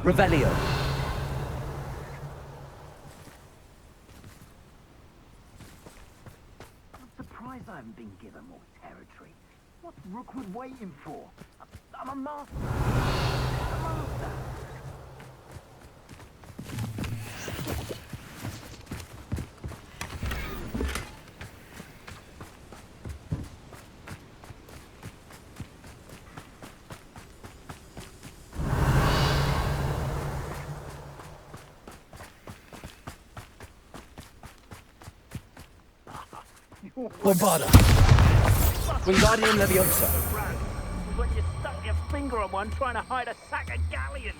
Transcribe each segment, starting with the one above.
Revelio. I'm surprised I haven't been given more territory. What's Rookwood waiting for? I'm a master. A master. Bombarda. Wingardium Leviosa. When you stuck your finger on one trying to hide a sack of galleons.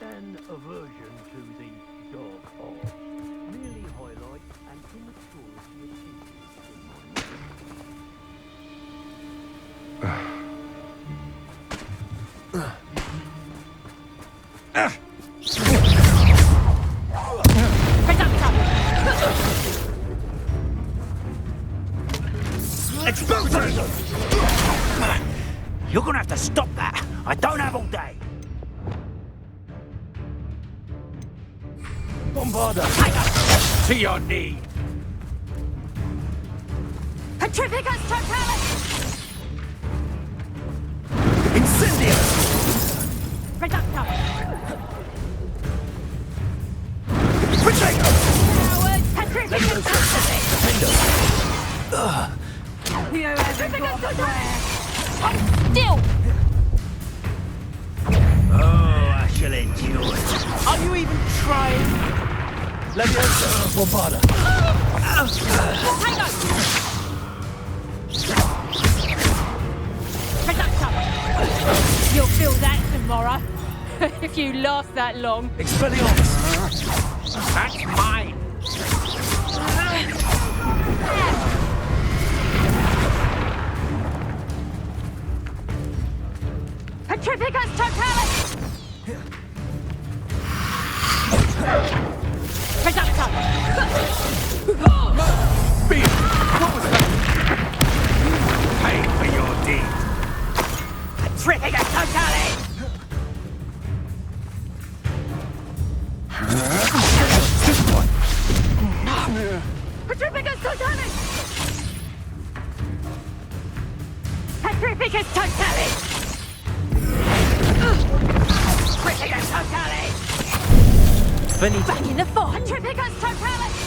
An aversion to the dark arts merely highlights an immaturity of thinking in my You're gonna have to stop that. I don't have all day. Bombarda. To your knee. Petrificus Totalis! Incendio. Reductor! Potato. Cowards! Petrificus Totalis! Defendo. You haven't got prayer! Hold still! Oh, I shall endure it. Are you even trying? Leviosa. Bombarda. Potato! Reductor! You'll feel that tomorrow. If you last that long. Expelliarmus. That's mine. Petrificus Totalis! Reductor! Beam. What was that? Pay for your deed. Petrificus Totalis! This one. Petrificus Totalis! Petrificus Totalis! Petrificus Totalis! Benito. Back in the fort! Petrificus Totalis!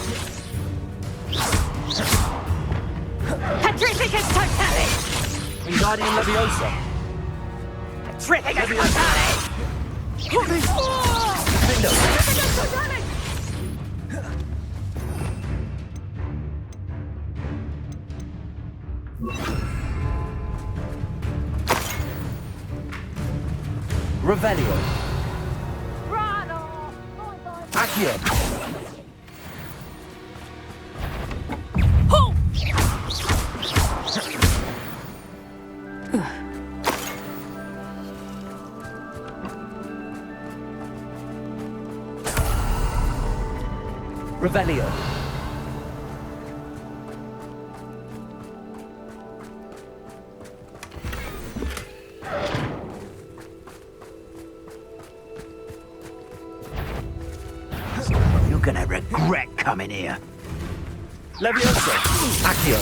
Petrificus Totalis! Wingardium Leviosa. Petrificus Totalis! Defendo. Petrificus Totalis! Revelio. Brado! Accio. Halt! Revelio. You're gonna regret coming here. Leviosa. Accio.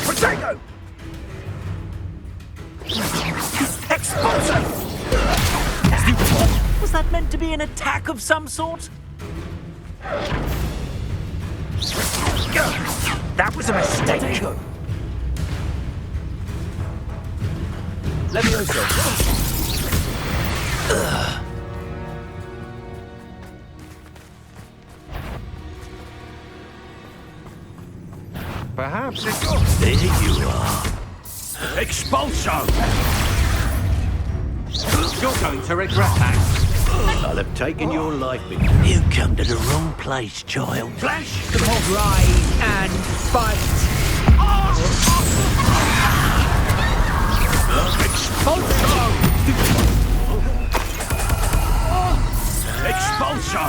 Potato! Expulso! Was that meant to be an attack of some sort? That was a mistake. Levioso. Perhaps it got... There you are. Expulso! You're going to regret that. I'll have taken your life before. You come to the wrong place, child. Flash! Rise and fight. Expulso! Expulso!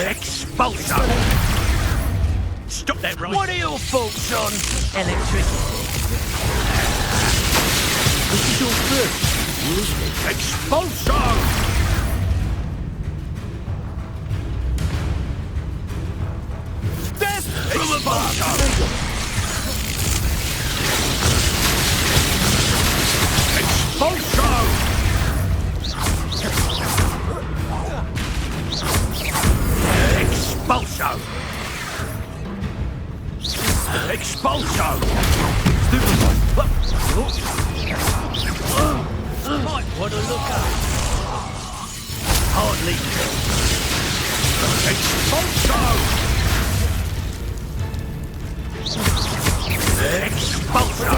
Expulso! Stop that right! What are your thoughts on electricity? This is your first. Expulso! Death From above! Expulso! Expulso! Expulso! Might want to look up. Hardly. Expulso! Expulso!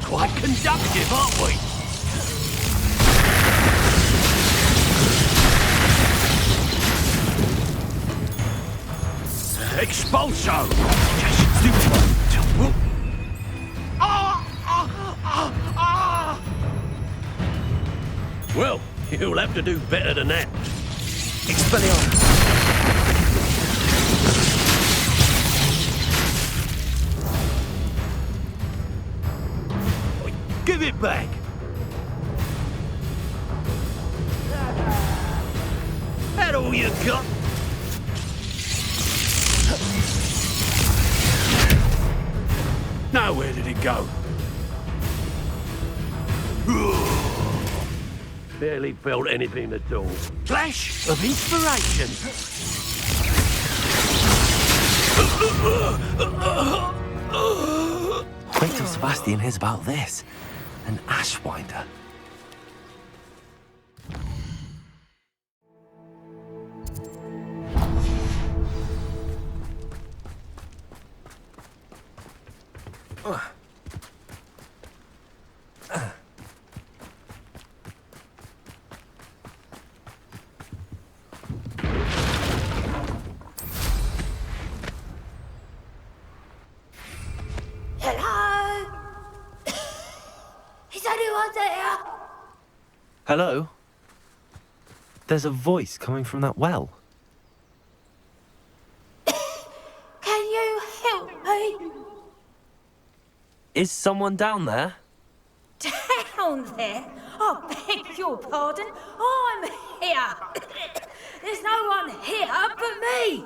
Quite conductive, aren't we? Expulso! Well, you'll have to do better than that. Expelliarmus. Give it back. That all you got? Now where did it go? Barely felt anything at all. Flash of inspiration! Wait till Sebastian hears about this. An Ashwinder. Hello? Is anyone there? Hello? There's a voice coming from that well. Can you help me? Is someone down there? Down there? I beg your pardon. I'm here. There's no one here but me.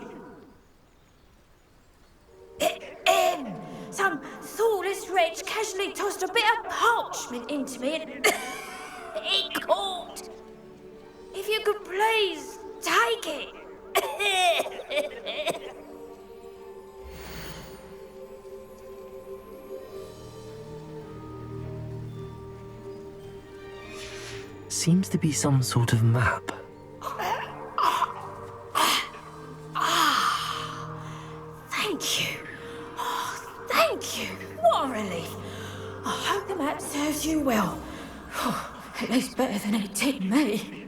Some thoughtless wretch casually tossed a bit of parchment into me and it caught. If you could please take it. Seems to be some sort of map. Thank you. Oh, thank you. What a relief. I hope the map serves you well. At least better than it did me.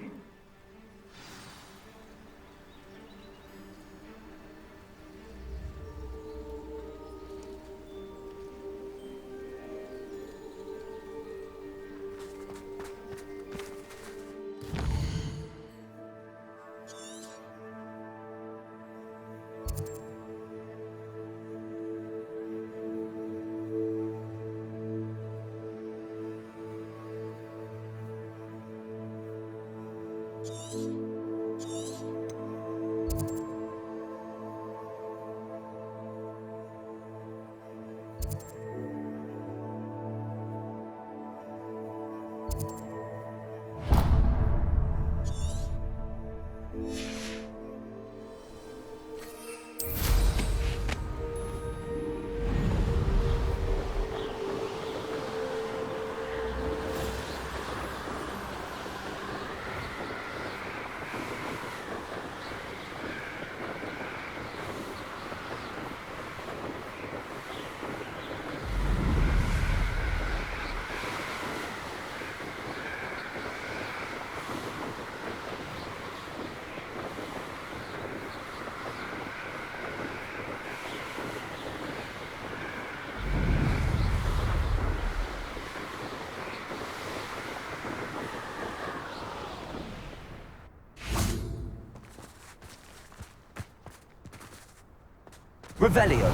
Revelio.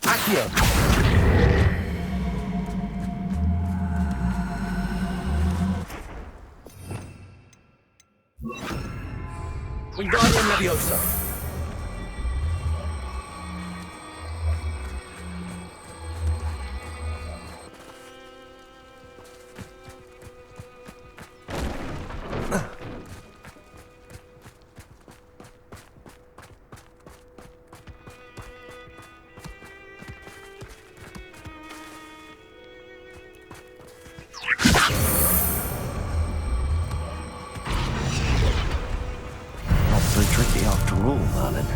Accio. Wingardium Leviosa. Not so tricky after all, Merlin.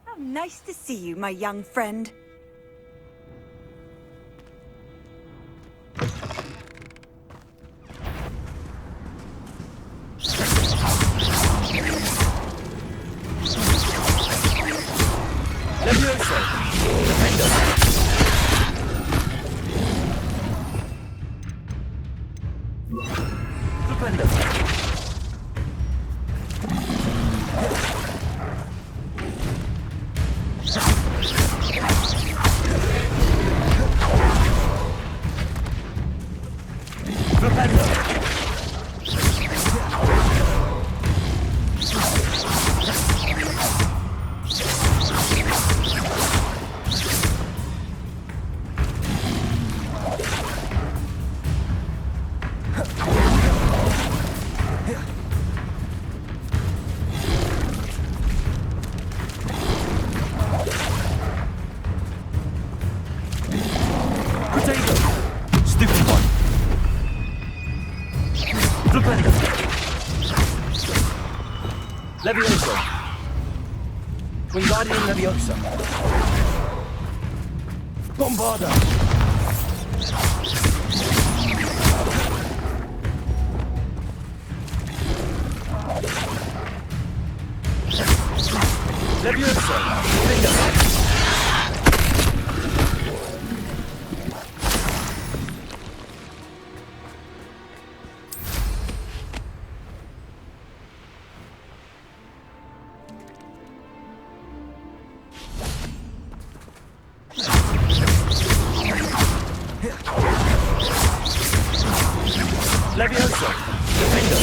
How nice to see you, my young friend. Leviosa. Defender. Defender. Stupid one. Flipendo. Leviosa. Wingardium Leviosa. Bombarda. Leviosa. Finger. Leviosa. Defender.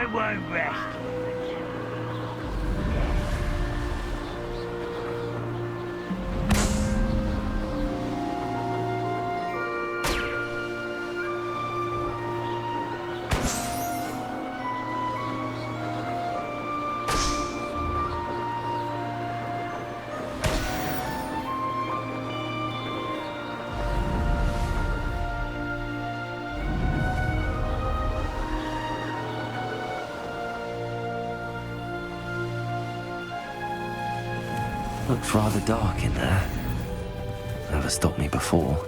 I won't rest. Looks rather dark in there. Never stopped me before.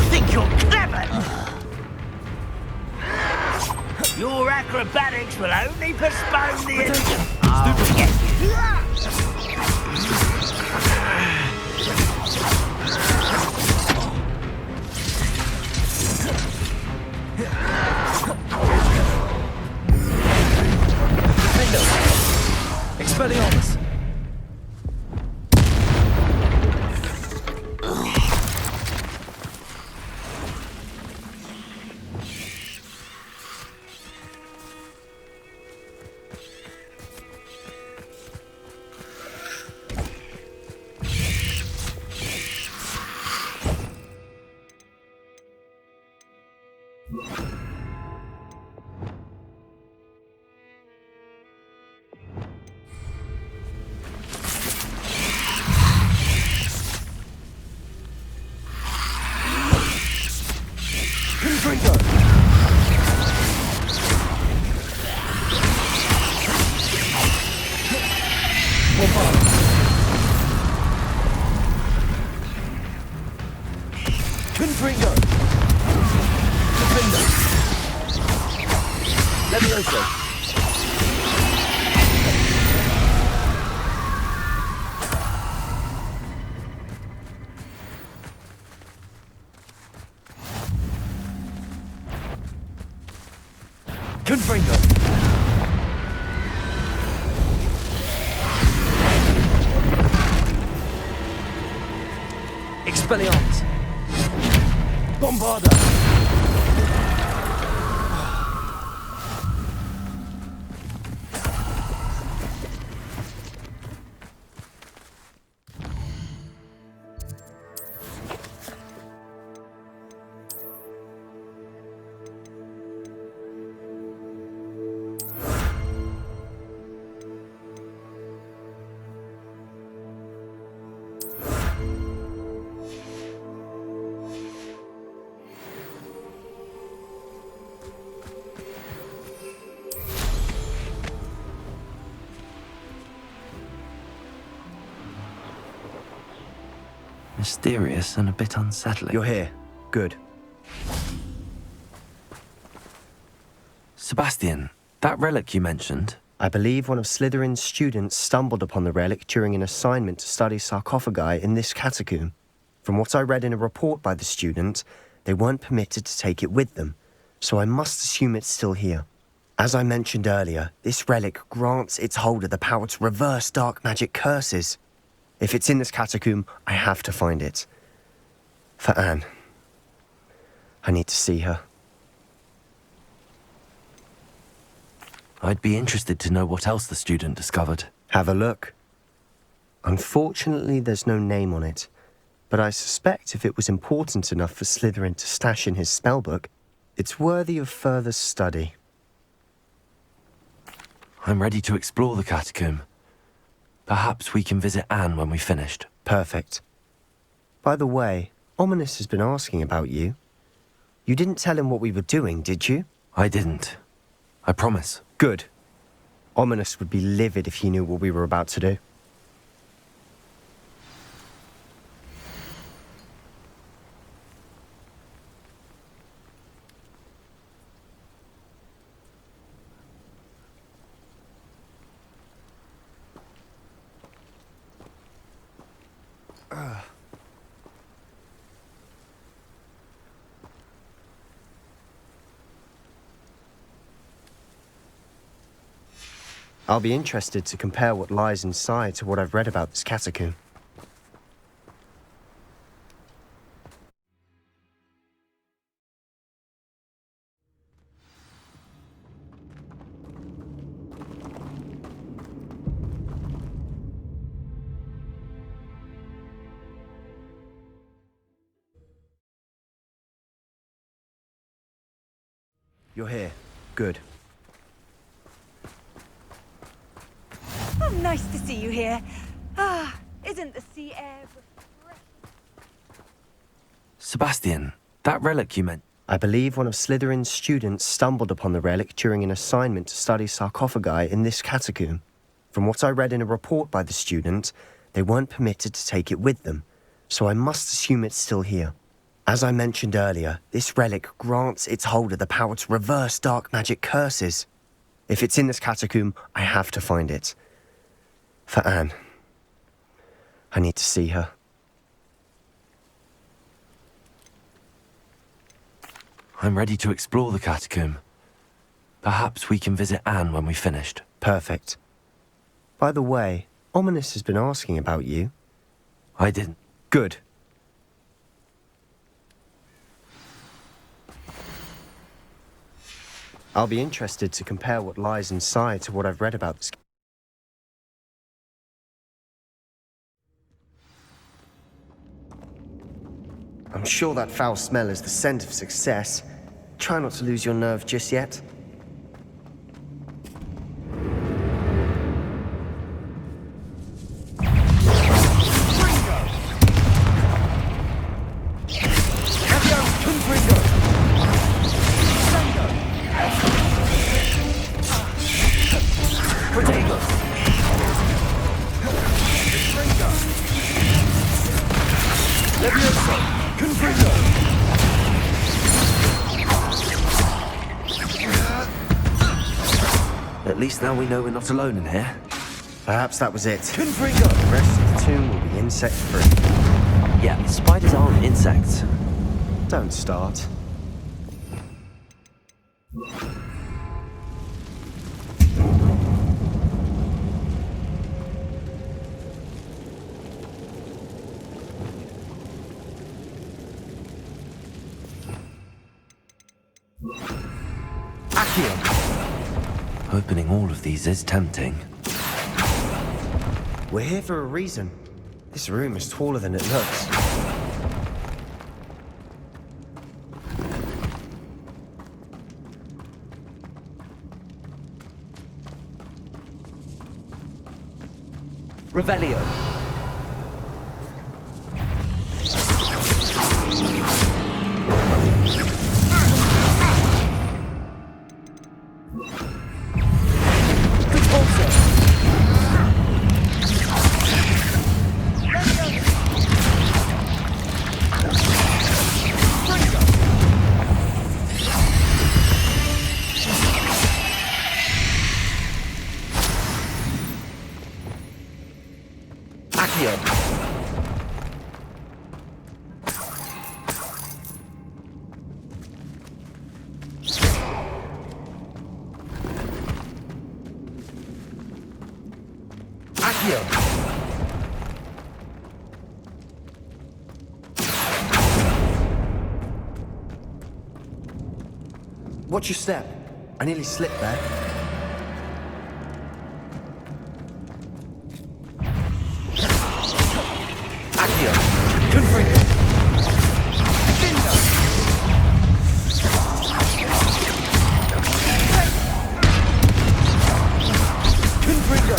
Think you're clever? Your acrobatics will only postpone the end. I'll get you. Expelliarmus! Confringo! Defender! Levioso! Confringo! Expelliarmus! Bombarda! Mysterious and a bit unsettling. You're here. Good. Sebastian, that relic you mentioned, I believe one of Slytherin's students stumbled upon the relic during an assignment to study sarcophagi in this catacomb. From what I read in a report by the student, they weren't permitted to take it with them, so I must assume it's still here. As I mentioned earlier, this relic grants its holder the power to reverse dark magic curses. If it's in this catacomb, I have to find it. For Anne. I need to see her. I'd be interested to know what else the student discovered. Have a look. Unfortunately, there's no name on it, but I suspect if it was important enough for Slytherin to stash in his spellbook, it's worthy of further study. I'm ready to explore the catacomb. Perhaps we can visit Anne when we've finished. Perfect. By the way, Ominous has been asking about you. You didn't tell him what we were doing, did you? I didn't. I promise. Good. Ominous would be livid if he knew what we were about to do. I'll be interested to compare what lies inside to what I've read about this catacomb. You're here. Good. Oh, nice to see you here. Ah, isn't the sea air refreshing? Sebastian, that relic you meant. I believe one of Slytherin's students stumbled upon the relic during an assignment to study sarcophagi in this catacomb. From what I read in a report by the student, they weren't permitted to take it with them, so I must assume it's still here. As I mentioned earlier, this relic grants its holder the power to reverse dark magic curses. If it's in this catacomb, I have to find it. For Anne. I need to see her. I'm ready to explore the catacomb. Perhaps we can visit Anne when we've finished. Perfect. By the way, Ominous has been asking about you. I didn't. Good. I'll be interested to compare what lies inside to what I've read about this. I'm sure that foul smell is the scent of success. Try not to lose your nerve just yet. At least now we know we're not alone in here. Perhaps that was it. The rest of the tomb will be insect-free. Yeah, spiders aren't insects. Don't start. Opening all of these is tempting. We're here for a reason. This room is taller than it looks. Revelio. Watch your step. I nearly slipped there. Accio. Confringo. Confringo.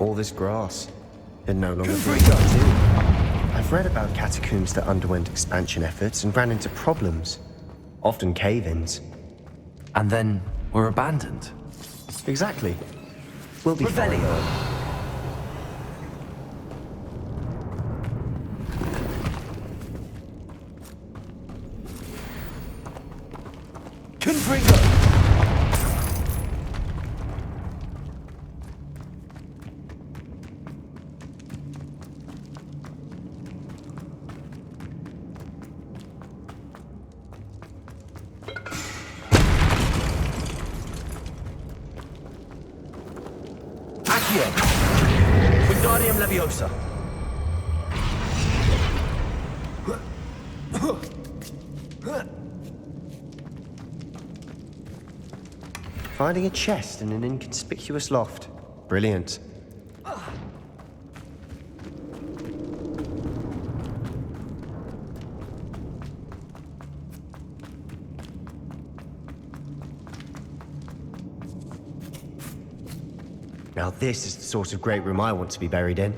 All this grass. It no longer feels like two. I've read about catacombs that underwent expansion efforts and ran into problems. Often cave-ins. And then we're abandoned. Exactly. We'll be fine. Confringo. Accio! Wingardium Leviosa! Finding a chest in an inconspicuous loft. Brilliant. Now this is the sort of great room I want to be buried in.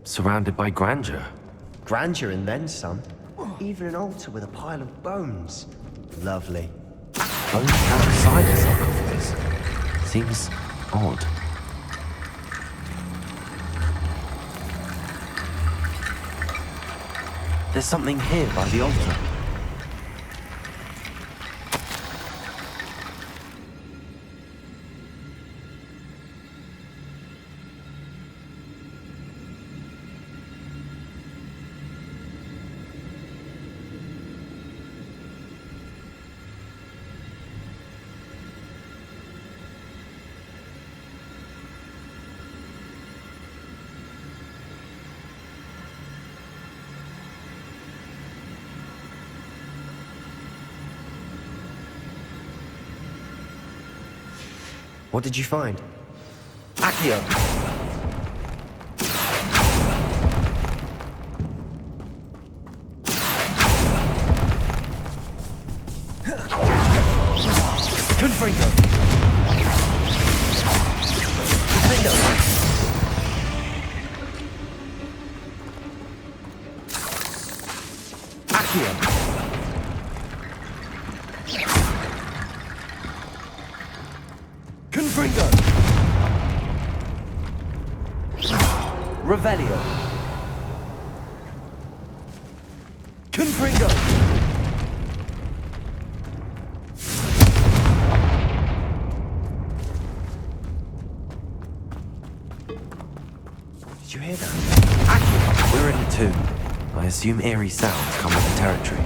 Surrounded by grandeur. Grandeur and then some. Even an altar with a pile of bones. Lovely. Bones outside the sarcophagus. Seems odd. There's something here by the altar. What did you find? Accio! Confringo! Confringo! Accio! Confringo! Revelio! Confringo! Did you hear that? Accio! We're in a tomb. I assume eerie sounds come with the territory.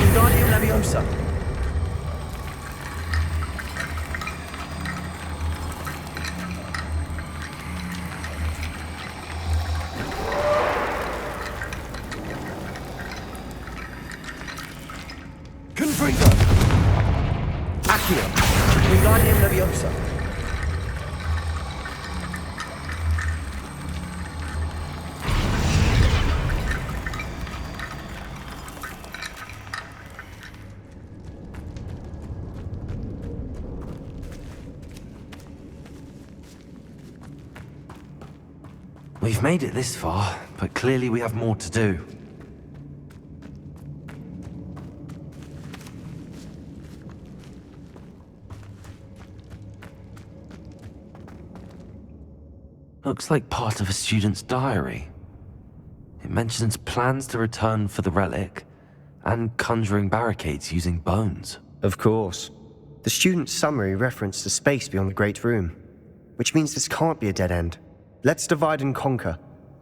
Wingardium Leviosa! Confringo! Accio! Wingardium Leviosa! We've made it this far, but clearly we have more to do. Looks like part of a student's diary. It mentions plans to return for the relic and conjuring barricades using bones. Of course. The student's summary referenced the space beyond the Great Room, which means this can't be a dead end. Let's divide and conquer.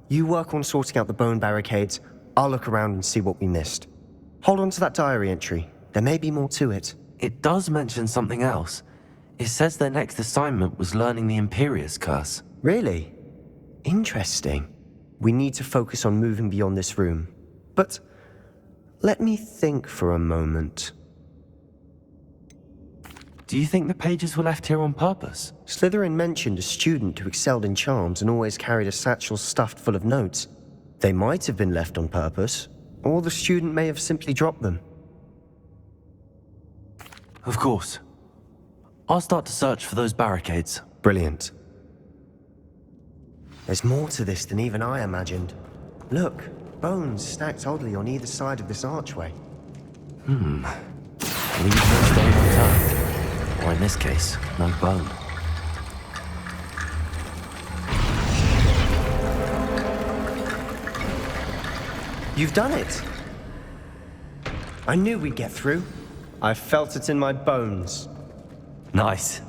You work on sorting out the bone barricades, I'll look around and see what we missed. Hold on to that diary entry. There may be more to it. It does mention something else. It says their next assignment was learning the Imperius Curse. Really? Interesting. We need to focus on moving beyond this room. But let me think for a moment. Do you think the pages were left here on purpose? Slytherin mentioned a student who excelled in charms and always carried a satchel stuffed full of notes. They might have been left on purpose, or the student may have simply dropped them. Of course. I'll start to search for those barricades. Brilliant. There's more to this than even I imagined. Look, bones stacked oddly on either side of this archway. Leave no stone unturned. Or in this case, no bone. You've done it! I knew we'd get through. I felt it in my bones. Nice.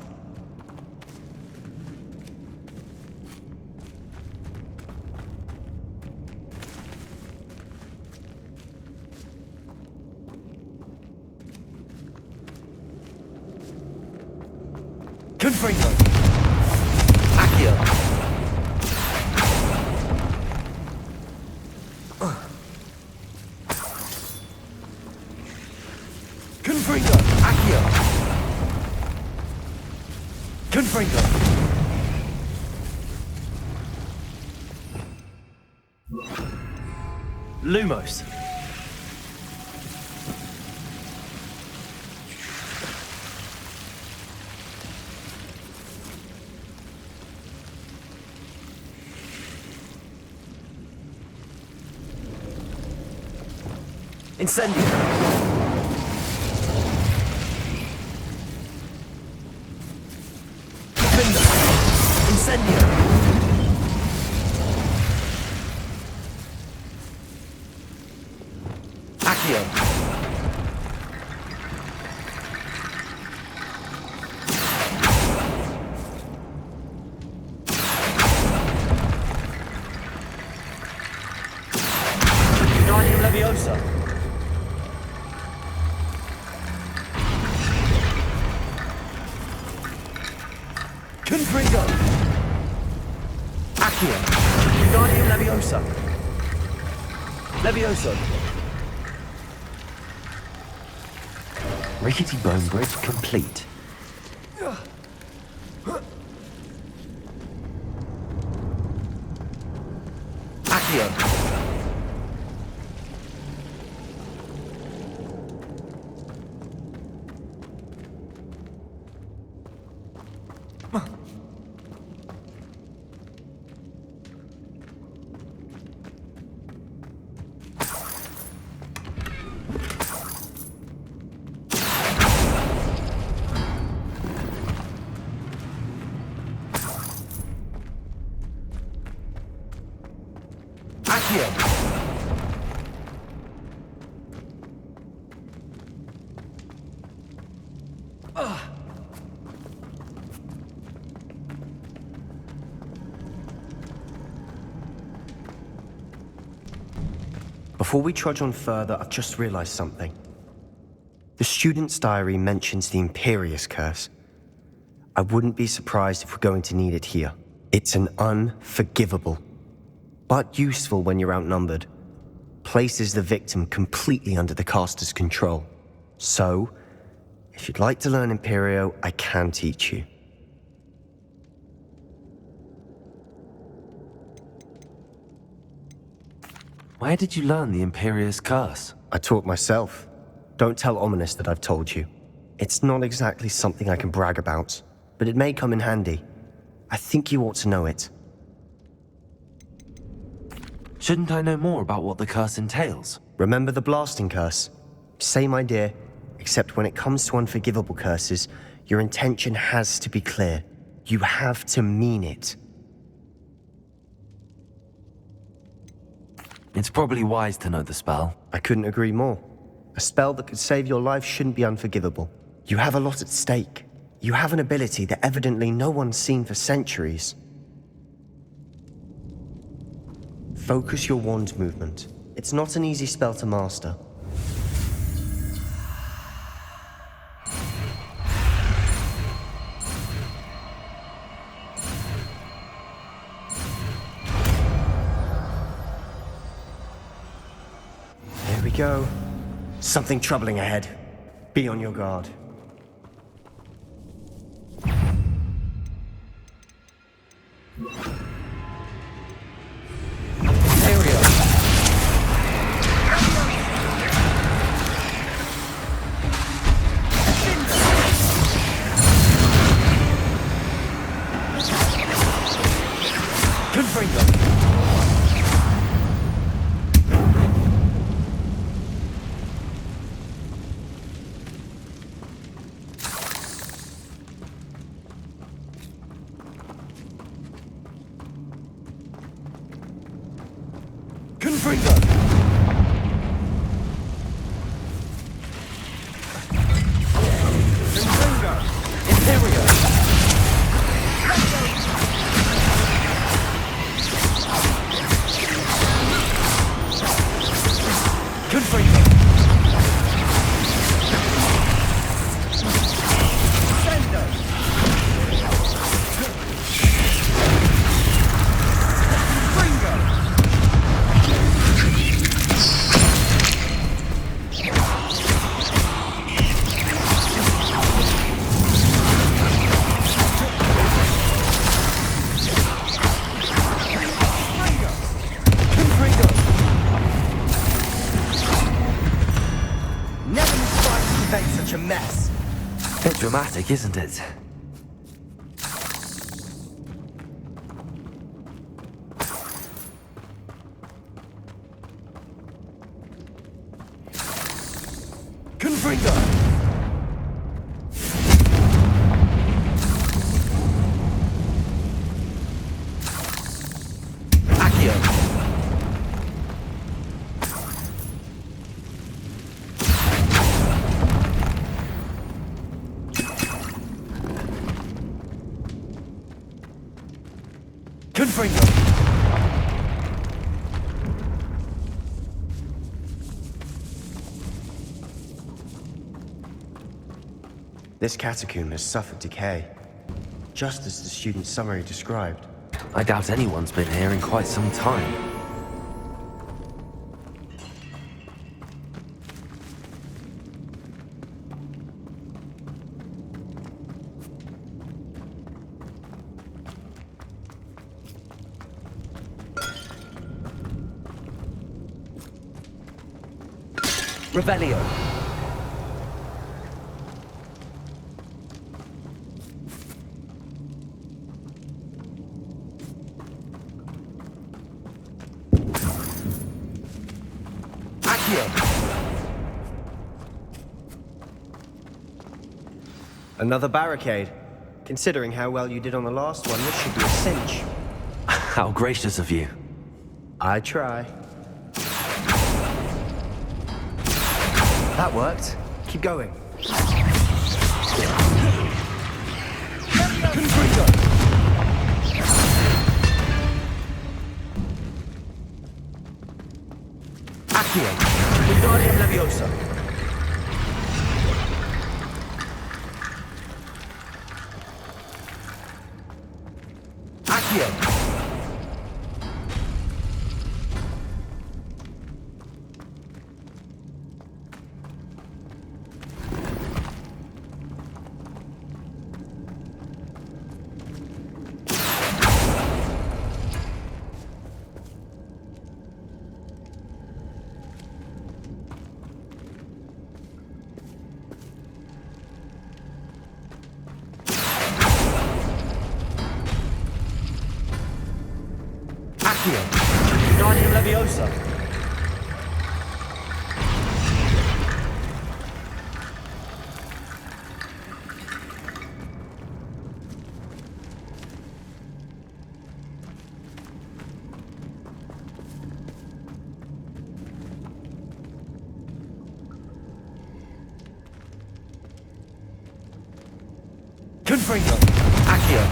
Confringo. Accio. Confringo. Accio. Confringo. Lumos. Incendio. Findo. Incendio. Accio. Guardian Leviosa. Confringo. Accio. Guardian Leviosa. Leviosa. Rickety bone bridge complete. Accio. Accio. Before we trudge on further, I've just realized something. The student's diary mentions the Imperious Curse. I wouldn't be surprised if we're going to need it here. It's an unforgivable, but useful when you're outnumbered. Places the victim completely under the caster's control. So, if you'd like to learn Imperio, I can teach you. Where did you learn the Imperious Curse? I taught myself. Don't tell Ominous that I've told you. It's not exactly something I can brag about, but it may come in handy. I think you ought to know it. Shouldn't I know more about what the curse entails? Remember the blasting curse? Same idea, except when it comes to unforgivable curses, your intention has to be clear. You have to mean it. It's probably wise to know the spell. I couldn't agree more. A spell that could save your life shouldn't be unforgivable. You have a lot at stake. You have an ability that evidently no one's seen for centuries. Focus your wand movement. It's not an easy spell to master. There we go. Something troubling ahead. Be on your guard. dramatic, isn't it? Confringo! Accio! Confringo! This catacomb has suffered decay, just as the student's summary described. I doubt anyone's been here in quite some time. Revelio! Another barricade. Considering how well you did on the last one, this should be a cinch. How gracious of you. I try. That worked. Keep going. Confringo! Accio! Wingardium Leviosa! Accio! Accio! Wingardium Leviosa! Confringo! Accio!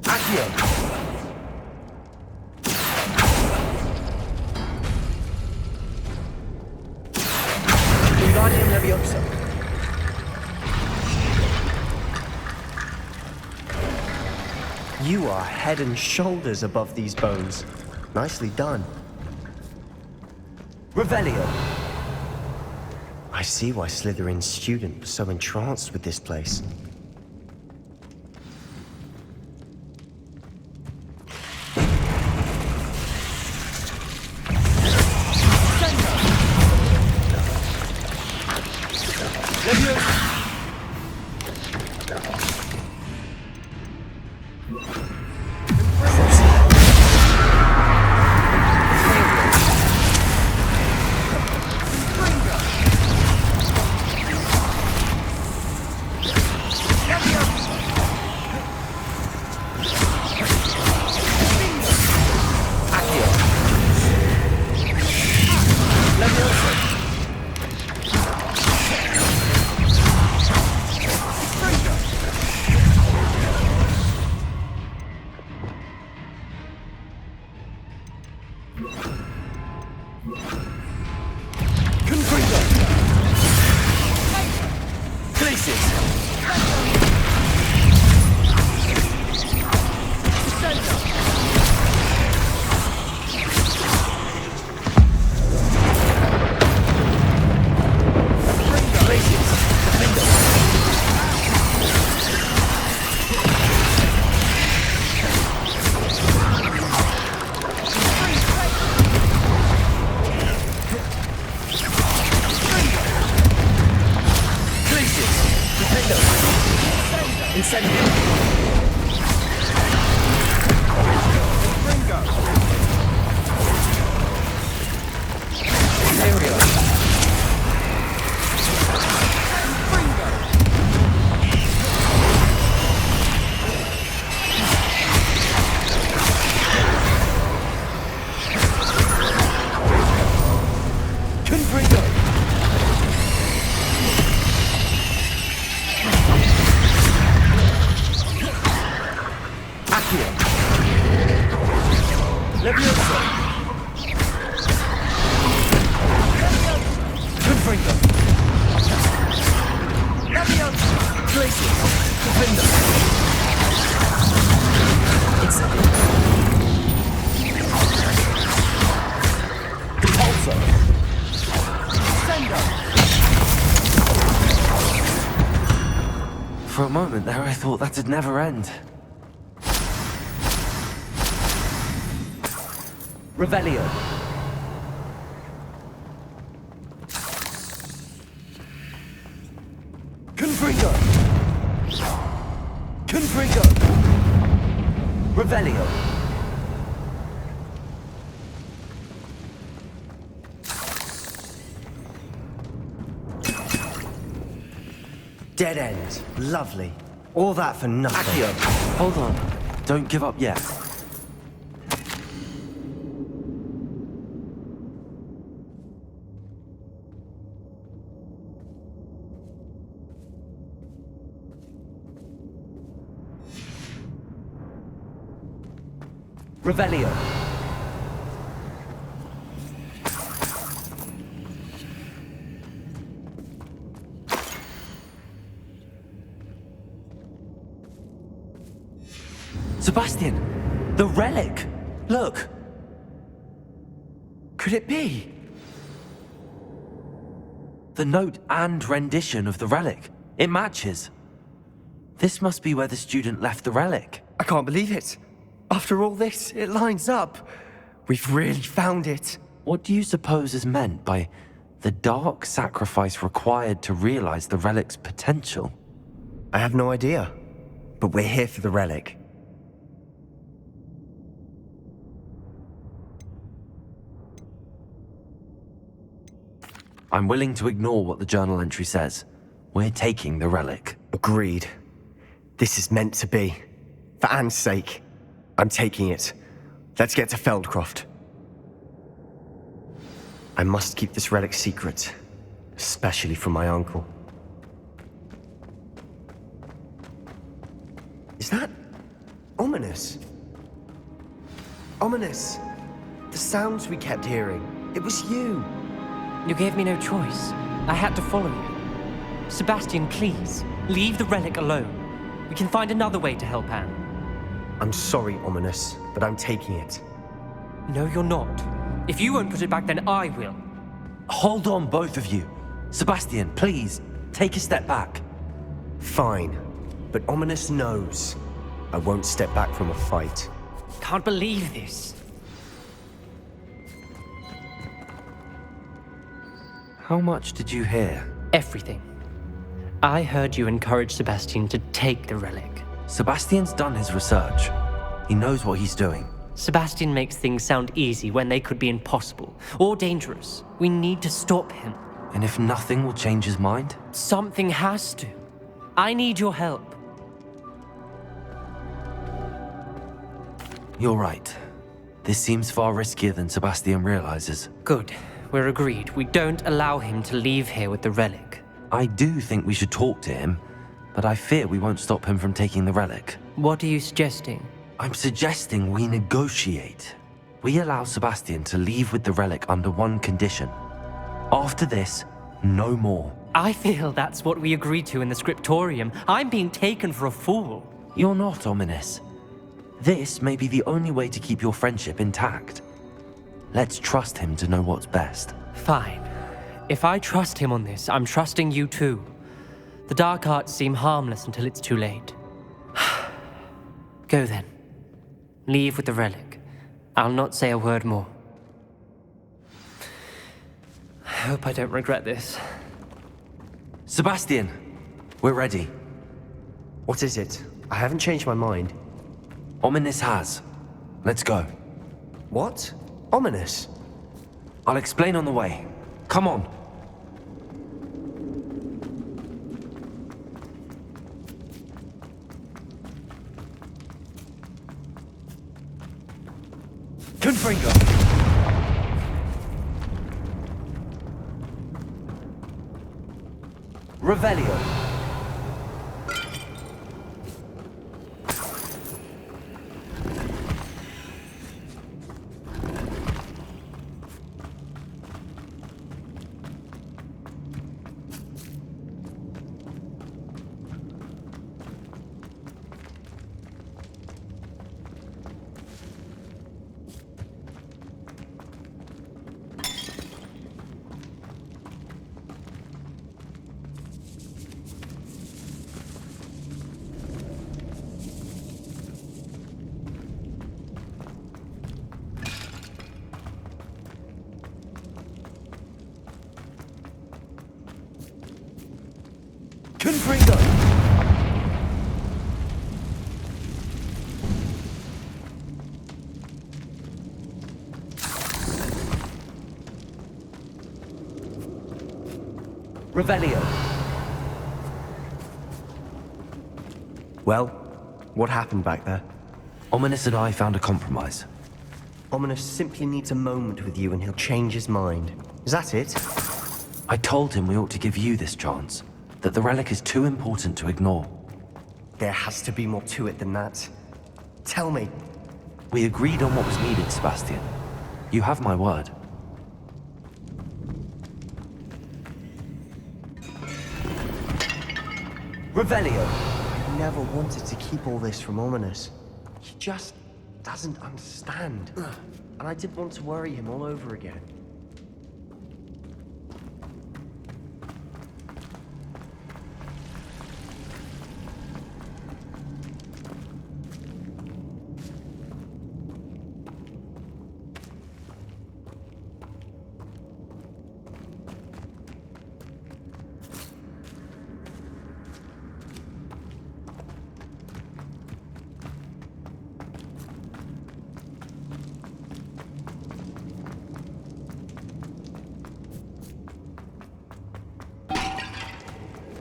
Accio! Wingardium Leviosa! You are head and shoulders above these bones. Nicely done. Revelio! I see why Slytherin's student was so entranced with this place. moment there, I thought that'd never end. Revelio. Confringo. Confringo. Revelio. Dead end. Lovely. All that for nothing. Accio. Hold on. Don't give up yet. Revelio. Sebastian! The relic! Look! Could it be? The note and rendition of the relic. It matches. This must be where the student left the relic. I can't believe it. After all this, it lines up. We've really found it. What do you suppose is meant by the dark sacrifice required to realize the relic's potential? I have no idea. But we're here for the relic. I'm willing to ignore what the journal entry says. We're taking the relic. Agreed. This is meant to be. For Anne's sake. I'm taking it. Let's get to Feldcroft. I must keep this relic secret. Especially from my uncle. Is that ominous? Ominous. The sounds we kept hearing. It was you. You gave me no choice. I had to follow you. Sebastian, please, leave the relic alone. We can find another way to help Anne. I'm sorry, Ominous, but I'm taking it. No, you're not. If you won't put it back, then I will. Hold on, both of you. Sebastian, please, take a step back. Fine, but Ominous knows. I won't step back from a fight. Can't believe this. How much did you hear? Everything. I heard you encourage Sebastian to take the relic. Sebastian's done his research. He knows what he's doing. Sebastian makes things sound easy when they could be impossible or dangerous. We need to stop him. And if nothing will change his mind? Something has to. I need your help. You're right. This seems far riskier than Sebastian realizes. Good. We're agreed. We don't allow him to leave here with the relic. I do think we should talk to him, but I fear we won't stop him from taking the relic. What are you suggesting? I'm suggesting we negotiate. We allow Sebastian to leave with the relic under one condition. After this, no more. I feel that's what we agreed to in the scriptorium. I'm being taken for a fool. You're not, Ominous. This may be the only way to keep your friendship intact. Let's trust him to know what's best. Fine. If I trust him on this, I'm trusting you too. The dark arts seem harmless until it's too late. Go then. Leave with the relic. I'll not say a word more. I hope I don't regret this. Sebastian, we're ready. What is it? I haven't changed my mind. Ominous has. Let's go. What? Ominous? I'll explain on the way. Come on. Confringo. Revelio. Revelio. Well, what happened back there? Ominous and I found a compromise. Ominous simply needs a moment with you and he'll change his mind. Is that it? I told him we ought to give you this chance, that the relic is too important to ignore. There has to be more to it than that. Tell me. We agreed on what was needed, Sebastian. You have my word. Revelio. I never wanted to keep all this from Ominous. He just doesn't understand. And I didn't want to worry him all over again.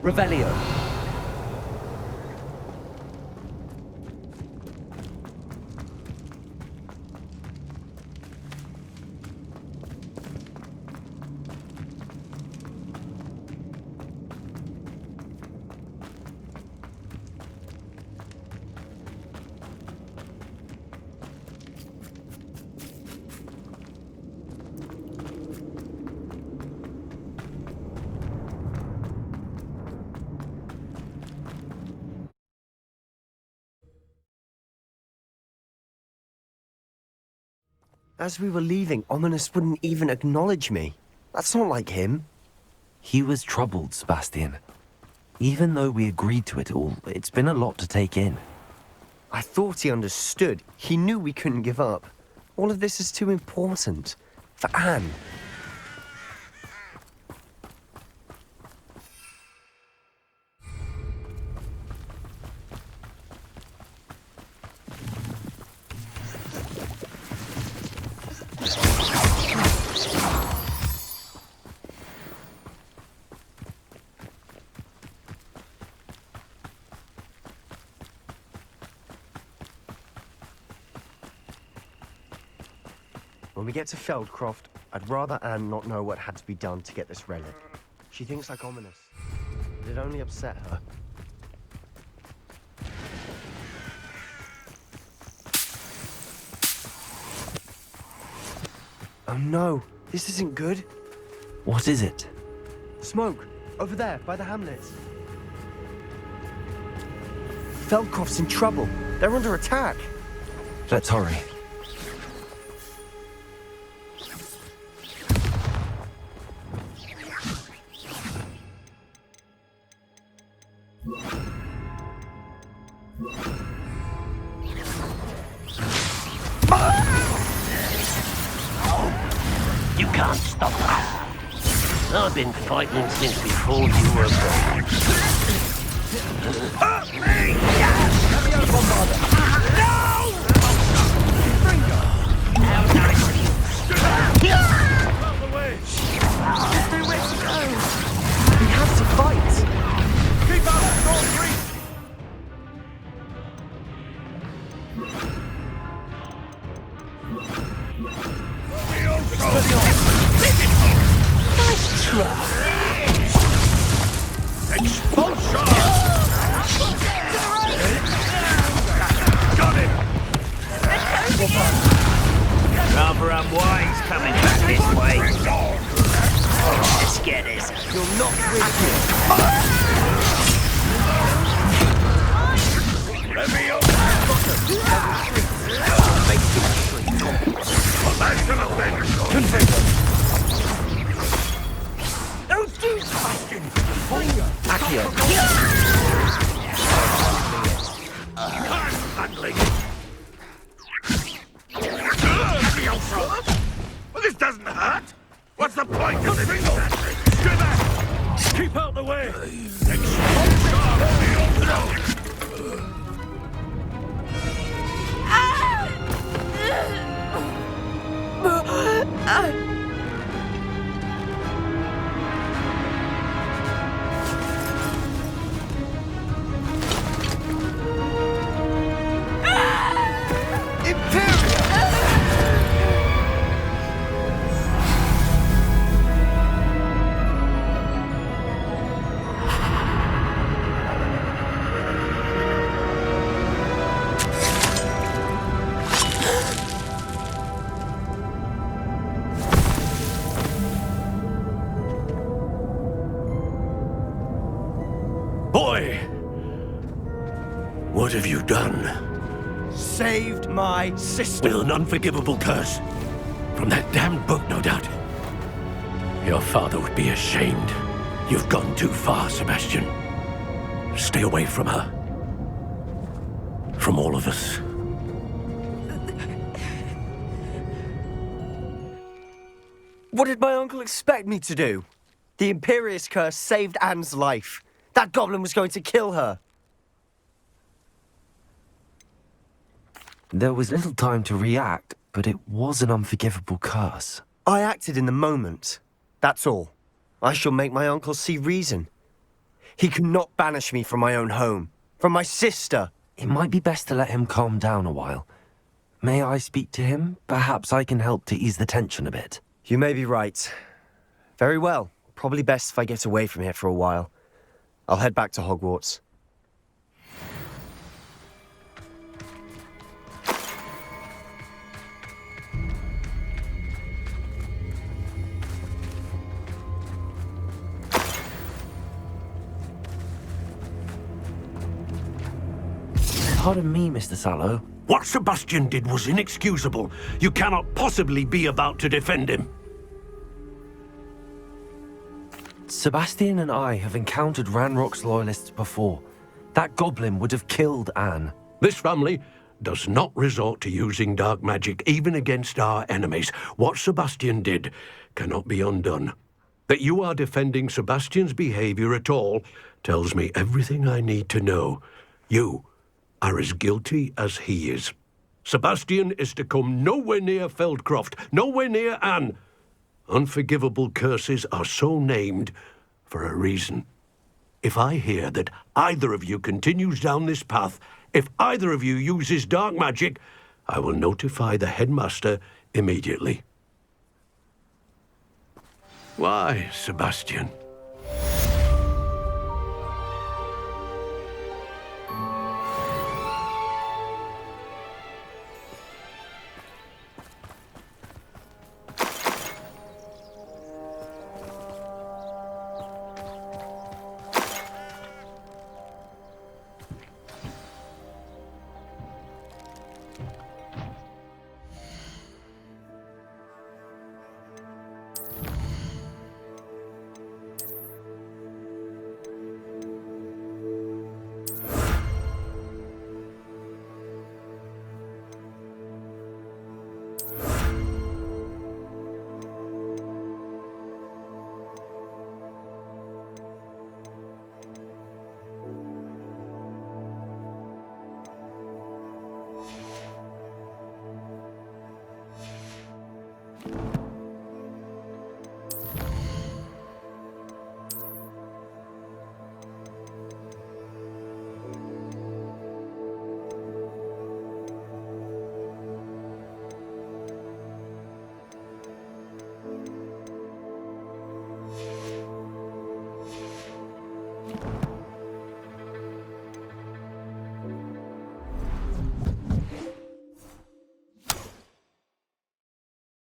Revelio. As we were leaving, Ominous wouldn't even acknowledge me. That's not like him. He was troubled, Sebastian. Even though we agreed to it all, it's been a lot to take in. I thought he understood. He knew we couldn't give up. All of this is too important. For Anne. When we get to Feldcroft, I'd rather Anne not know what had to be done to get this relic. She thinks like Ominous. It'd only upset her. Oh no, this isn't good. What is it? Smoke, over there, by the hamlet. Feldcroft's in trouble. They're under attack. Let's hurry. You can't stop us. I've been fighting since before you were born. We have to fight. Keep up, Storm 3! Nice try. Expulsion! Got him! Rather unwise coming back this way. Let's get this. You're not with me. Let me up! Back to the thing! Don't do Sebastian! Accio. I'm handling it! Well, this doesn't hurt! What's the point of this? Stay back! Keep out the way! have you done? Saved my sister. With an unforgivable curse. From that damned book, no doubt. Your father would be ashamed. You've gone too far, Sebastian. Stay away from her. From all of us. What did my uncle expect me to do? The Imperious curse saved Anne's life. That goblin was going to kill her. There was little time to react, but it was an unforgivable curse. I acted in the moment. That's all. I shall make my uncle see reason. He cannot banish me from my own home, from my sister. It might be best to let him calm down a while. May I speak to him? Perhaps I can help to ease the tension a bit. You may be right. Very well. Probably best if I get away from here for a while. I'll head back to Hogwarts. Pardon me, Mr. Sallow. What Sebastian did was inexcusable. You cannot possibly be about to defend him. Sebastian and I have encountered Ranrock's loyalists before. That goblin would have killed Anne. This family does not resort to using dark magic, even against our enemies. What Sebastian did cannot be undone. That you are defending Sebastian's behavior at all tells me everything I need to know. You are as guilty as he is. Sebastian is to come nowhere near Feldcroft, nowhere near Anne. Unforgivable curses are so named for a reason. If I hear that either of you continues down this path, if either of you uses dark magic, I will notify the headmaster immediately. Why, Sebastian?